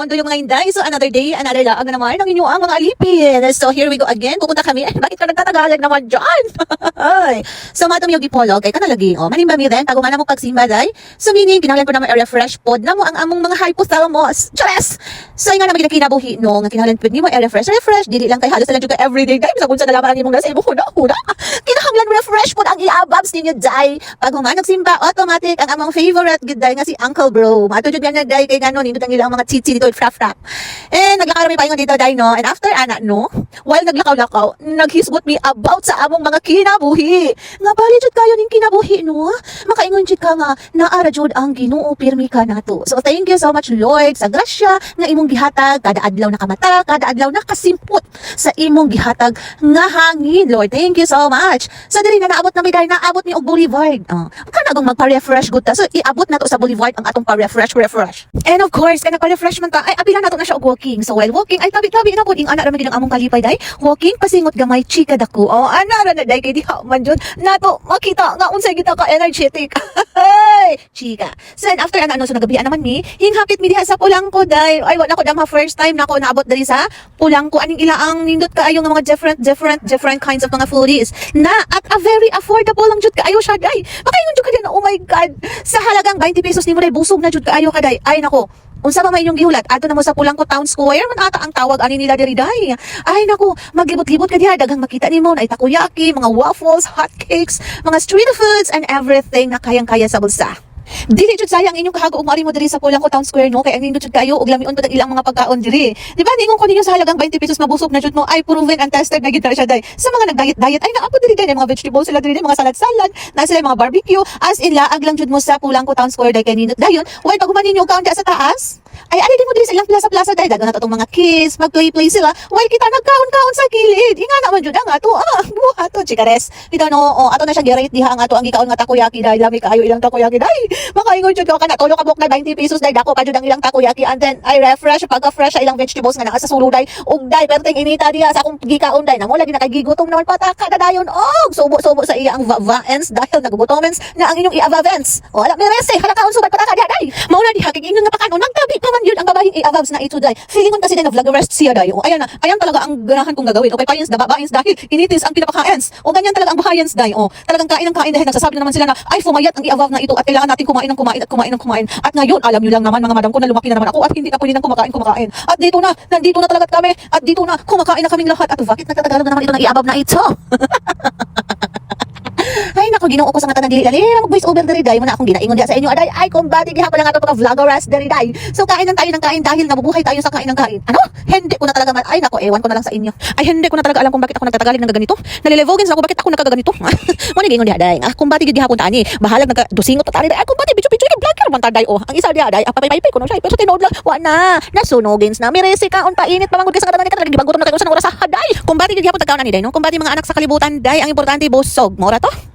around yung mga inday. So another day, another laag na naman ng inyong mga alipin. So here we go again. Pupunta kami. Ay, bakit ka nagtatagalag naman dyan? So mato mi yung dipolog. Ay ka nalagi. Manimba mi rin. Taguman na mo pagsimba day. So meaning, kinahanglan ko naman refresh pod na mo ang among mga hypothalamus. Chares! So nga naman kinabuhi no. Nga kinahanglan pod ni mo refresh. Dili lang kay halos na lang juga everyday day. Bisa kung sa nalaman ang imong nasa ibo huna. Kinahanglan refresh pod ang iababs ninyo day. Pag humanog simba, automatic ang among favorite good day nga si Uncle Bro. Mato jud yan day kay ganon. Nindot ang ilang mga tsitsi dito, frap-frap. And naglakaw kami paingon dito, day, no? And after, no? While naglakaw-lakaw, naghisgot me about sa among mga kinabuhi. Nga bali jud kayo ning kinabuhi, no? Makaingon jud ka nga, naara jud ang Ginoo pirmi ka nato. So, thank you so much, Lord, sa grasya nga imong gihatag, kada adlaw nakamata, kada adlaw nakasimpot sa imong gihatag nga hangin, Lord. Thank you so much. So, diri na naabot na mi, day, naabot mi og Boulevard. Kana gong magpa-refresh gud ta. So, iabot na to sa Boulevard ang atong pa-refresh. And of course, kana pa-refresh man ta, ay apilan nato na siya og walking. So while walking, ay tabi-tabi na po ding ana ra man ang among kalipay day. Walking pasingot gamay chika dako. Oh, ana ra na day kay diha man jud nato makita nga unsay kita ka energetic. Chika. So and after ano so nagabian naman mi, hinghapit mi diha sa Pulangko day. Ay wala ko dama first time nako naabot diri sa Pulangko aning ilaang nindot kaayo nga mga different kinds of mga foodies na at a very affordable lang jud kaayo siya day. Makaingon jud ka din, oh my god. Sa halagang 20 pesos nimo day busog na jud kaayo ka day. Ay nako. Unsa ba may inyong gihulat? Ato na mo sa Pulangko Town Square man ata ang tawag ani nila diri day. Ay naku, maglibot-libot ka diha daghang makita nimo na takoyaki, mga waffles, hotcakes, mga street foods and everything na kayang-kaya sa bulsa. Dili jud sayang inyong kahago ug mari mo diri sa Pulangko Town Square no kay ang nindot jud kayo og lamion pud ang ilang mga pagkaon diri. Di ba ningon ko ninyo sa halagang 20 pesos mabusog na jud mo ay proven and tested na gid siya day. Sa mga nagdiet ay naapod diri day mga vegetables sila diri mga salad na sila mga barbecue as in laag lang jud mo sa Pulangko Town Square day kay nindot dayon. While pag human ninyo kaon sa taas ay ali din mo diri sa ilang plaza day dagan natong mga kids magplay sila while kita nagkaon-kaon sa kilid. Inga naman jud ang ato buhat to chikares. Bitaw no ato na siya gi-rate diha ang ato ang gikaon nga takoyaki day lami kaayo ilang takoyaki day. Makaingon jud ko kana tulo ka buk na 20 pesos day dako pa jud ang ilang takoyaki and then ay refresh pagka-fresh sa ilang vegetables nga naa sa sulo day ug day perting inita diha sa akong gikaon day namo lagi nakagigutom naman pataka na dayon og subo-subo sa iya ang vaens dahil nagugutomens na ang inyong iavavens. Wala mi rese halakaon subay pataka diha day. Mao na diha kay ingon nga pakanon nagtabi pa man yun ang babaeng iavavs na ito day. Feeling kasi din na vloggerist siya day. O ayan talaga ang ganahan kong gagawin. Okay payens babaens dahil initis ang pinapakaens. O ganyan talaga ang bahayens day. O talagang kain ng kain dahil nagsasabi na naman sila na ay fumayat ang iavav na ito at kailangan natin kumain. At ngayon, alam nyo lang naman mga madam ko na lumaki na naman ako at hindi na pwede nang kumakain. At nandito na talaga kami. At dito na, kumakain na kaming lahat. At bakit nagtatagalog na naman ito ng iabab na ito? Ay nako Ginoo ko sa nga tanang dili mag voice over diri day mo na akong ginaingon diha sa inyo aday ay kumbati gihapon lang ato pagka vloggeras diri day. So kain tayo ng kain dahil nabubuhay tayo sa kain ng kain. Ano? Hindi ko na talaga ay nako ewan ko na lang sa inyo. Ay hindi ko na talaga alam kung bakit ako nagtatagalig ng ganito. Nalilevogin sa ako bakit ako nagkaganito. Mo ni gingon diha day. Kumbati gihapon ta ani. Bahalag nagdusingot ta tani day. Ay kumbati bicho ni vlogger man ta day oh. Ang isa diha day apay-pay ko no siya pero tinuod lang wa na. Nasunogins na miresi kaon pa init pamangod ka sa katanang ka gibagutom na kayo sa oras sa day. Kumbati gihapon ta kaon ani day no. Kumbati mga anak sa kalibutan day ang importante busog. Mora to.